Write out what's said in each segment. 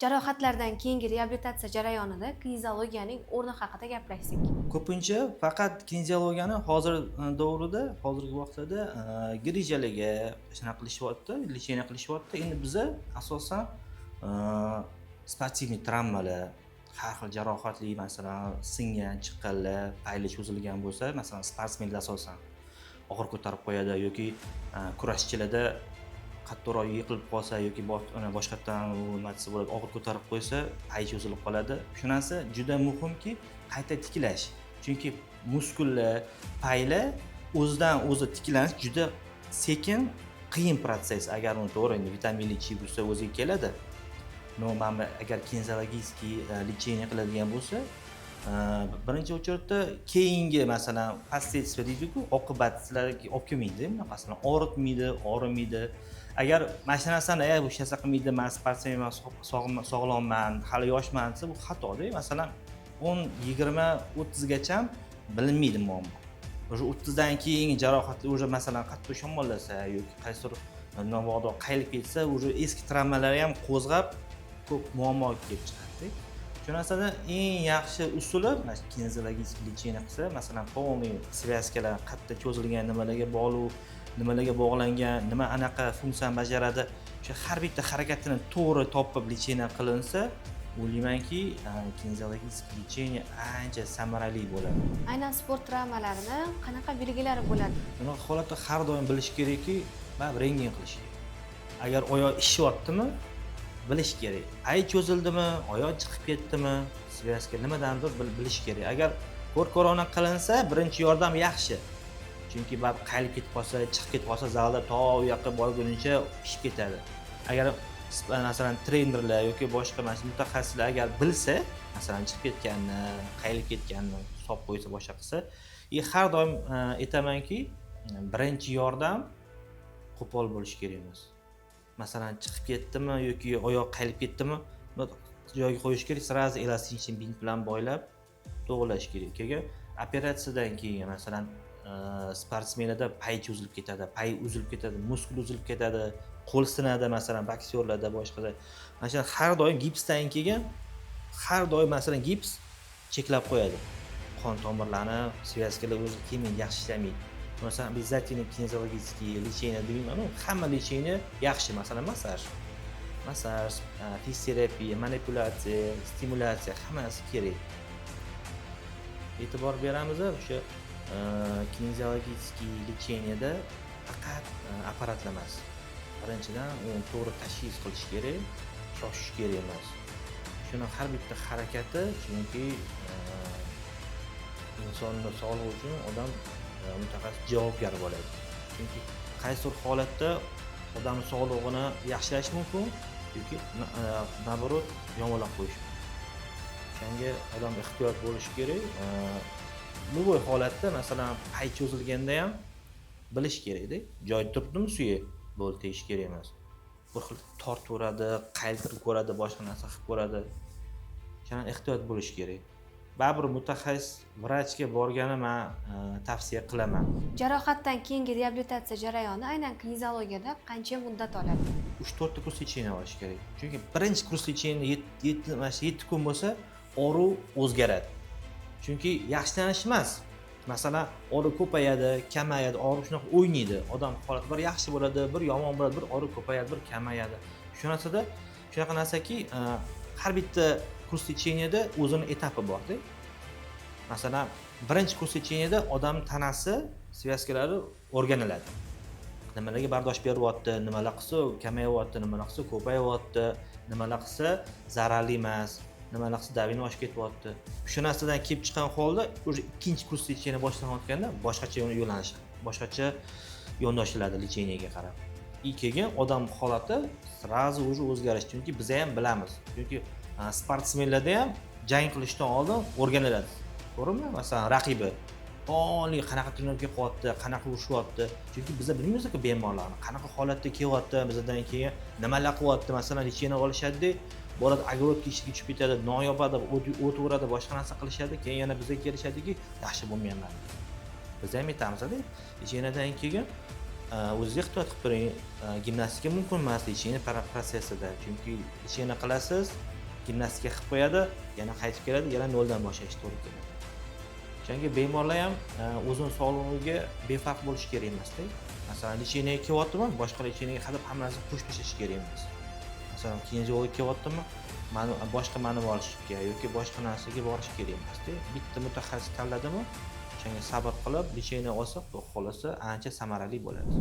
Jarohatlardan keyingi reabilitatsiya jarayonida kinezologiyaning o'rni haqida gaplashsak. Ko'pincha faqat kineziyologiyani davrida, hozirgi vaqtda grejaliga shunaqa qilishyapti, lecheniya qilishyapti. Endi biza asosan sportivniy travmalar, har xil jarohatli, masalan, singan, chiqqanlar, payli cho'zilgan bo'lsa, masalan, sportsmenlar asosan og'ir ko'tarib qo'yadi yoki kurashchilarda qattiqroq yiqilib qolsa yoki boshqatdan nimasi bo'ladi, og'ir ko'tarib qo'ysa, pay cho'zilib qoladi. Shu narsa juda muhimki, qayta tiklash. Chunki muskullar, paylar o'zidan o'zi tiklanish juda sekin, qiyin protsess. Agar uni to'g'ri vitamin ichish bo'lsa o'ziga keladi. Mana agar kinezologический lecheniya qiladigan bo'lsa, birinchi o'chirda keyingi masalan последствия deydi-ku, oqibat sizlarga olib kelmaydi, bunaqasini og'ritmaydi, og'rimaydi. Agar mana shu narsani bu hech narsa qilmaydi, men sportsmenman, sog'lomman, hali yoshman desa, bu xatoda. Masalan 10, 20, 30 gacha bilinmaydi muammo. O'sha 30 dan keyingi jarohatlar o'sha masalan qattiq shamollasa yoki qaysidir novodo qayilib ketsa, o'sha eski travmalari ham qo'zg'ab ko'p muammo kelib chiqadi. Shu narsada eng yaxshi usuli mana kinezologik lecheniya qilsa, masalan, полный связкаlar qattiq cho'zilgan, nimalarga bog'liq, nimalarga bog'langan, nima anaqa funksiyani bajaradi, o'sha har bitta harakatini to'g'ri topib lecheniya qilinsa, o'ylaymanki, kinezologik lecheniya ancha samarali bo'ladi. Aynan sport travmalarini qanaqa belgilari bo'ladi? Bunaqa holatda har doim bilish kerakki, baribir rentgen qilish kerak. Agar oyoq ishyaptimi, bilish kerak. Pay cho'zildimi, oyoq chiqib ketdimi, svязка nimadandir bilish kerak. Agar ko'r-ko'rona qilinsa, birinchi yordam yaxshi. Chunki baribir qayilib ketib qolsa, chiqib ketib qolsa, zalda to u yoqqa borguncha ishib ketadi. Agar masalan trenerlar yoki boshqa mutaxassislar agar bilsa, masalan chiqib ketganini, qayilib ketganini hisob qo'ysa, boshqa qilsa, har doim aytamanki, birinchi yordam qo'pol bo'lish kerak emas. Masalan chiqib ketdimi yoki oyoq qayilib ketdimi, joyiga qo'yish kerak, sразу elastin bint bilan boylab to'g'rilash kerak. Keyin operatsiyadan keyin masalan sportsmenlarda pay cho'zilib ketadi, pay uzilib ketadi, muskul uzilib ketadi, qo'l sinadi, masalan boksyorlarda, boshqada. Mana shu har doim gipsdan keyin har doim masalan gips cheklab qo'yadi. Qon tomirlarni, svязкаlar o'zi keyin yaxshi ishlamaydi. Masalan, обязательно kinezologический lecheniya deyman, hamma lecheniya yaxshi, masalan massaj, fizioterapiya, manipulyatsiya, stimulyatsiya hammasi kerak. E'tibor beramiz o'sha kinezologический lecheniyada faqat apparatlar emas. Birinchidan uni to'g'ri tashxis qilish kerak, shoshish kerak emas. Shuni har bitta harakati, chunki insonning sog'lig'i uchun odam mutaxassis javobgar bo'ladi. Chunki qaysi holatda odam sog'lig'ini yaxshilash mumkin yoki naborot yomonlab qo'yish mumkin. Shunga odam ehtiyot bo'lishi kerak. Любой holatda masalan pay cho'zilganda ham bilish kerak-da. Joyida turibdimi suyi, bo'ldi deyish kerak emas. Bir xil tortaveradi, qaytirib ko'radi, boshqa narsa qilib ko'radi. Shunga ehtiyot bo'lish kerak. Baribir mutaxassis vrachga borgani men tavsiya qilaman. Jarohatdan keyingi reabilitatsiya jarayoni aynan kinezologiyada qancha muddat oladi? 3-4 ta kurs lecheniya olish kerak. Chunki birinchi kurs lecheniya 7 kun bo'lsa, og'riq o'zgaradi. Chunki yaxshilanish emas. Masalan, og'riq ko'payadi, kamayadi, og'riq shunaqa o'ynaydi. Odam holati bir yaxshi bo'ladi, bir yomon bo'ladi, bir og'riq ko'payadi, bir kamayadi. Shu narsada shunaqa narsaki, har bitta kurs lecheniyada o'zini etapi bor-da. Masalan, birinchi kurs lecheniyada odam tanasi, svязкалari o'rganiladi. Nimalarga bardosh beryapti, nimalar qilsa kamayyapti, nimalar qilsa ko'payyapti, nimalar qilsa zararli emas, nimalar qilsa davini oshib ketyapti. Shu narsadan kelib chiqqan holda o'sha ikkinchi kurs lecheniya boshlanayotganda boshqacha yo'nalishadi. Boshqacha yondashiladi lecheniyaga qarab. Keyin odam holati sразу уже o'zgarish. Chunki biz ham bilamiz. Chunki sportsmenlarda ham jang qilishdan oldin o'rganiladi. To'g'rimi? Masalan, raqibi oliy qanaqa trenirga qilyapti, qanaqa urushyapti. Chunki biz bilmaymiz-ku bemorlarni, qanaqa holatda kelyapti, bizdan keyin nimalar qilyapti. Masalan, lecheniya olishadi, boradi ogrodga ishga tushib ketadi, noyo'bada o't o'radi, boshqa narsa qilishadi, keyin yana bizga kelishadiki, yaxshi bo'lmayman. Biz ham aytamiz-da, lecheniyadan keyin o'zingiz ehtiyot qilib turing. Gimnastika mumkin emas lecheniya protsessida. Chunki lecheniya qilasiz, gimnastika qilib qo'yadi, yana qaytib keladi, yana noldan boshlashga to'g'ri keladi. Chunki bemorlar ham o'zini sog'lig'iga befarq bo'lishi kerak emasda. Masalan, lecheniyaga kelyaptimi, boshqa lecheniyaga qadab hamma narsa qo'shib tashlash kerak emas. Masalan, kineziyolog kelyaptimi, boshqa manual ishga yoki boshqa narsaga borish kerak emasda. Bitta mutaxassis tanladimi, o'shanga sabr qilib lecheniya olsa, xudo xolasa ancha samarali bo'ladi.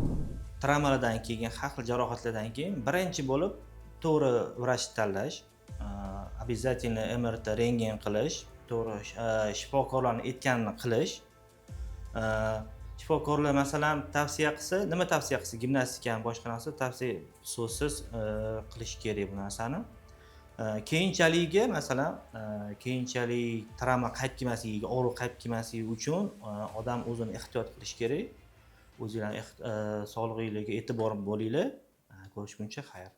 Travmalardan keyin, har xil jarohatlardan keyin birinchi bo'lib to'g'ri vrach tanlash, обязательно MRT, rentgen qilish, to'g'ri shifokorlarning aytganini qilish. Shifokorlar masalan tavsiya qilsa, nima tavsiya qilsa, gimnastikani boshqa narsa tavsiya so'zsiz qilish kerak bu narsani. Keyinchaligiga masalan, keyinchalik travma qaytib kelmasligiga, og'riq qaytib kelmasligi uchun odam o'zini ehtiyot qilish kerak. O'zingizning sog'lig'ingizga e'tibor bo'linglar. Ko'rishguncha xayr.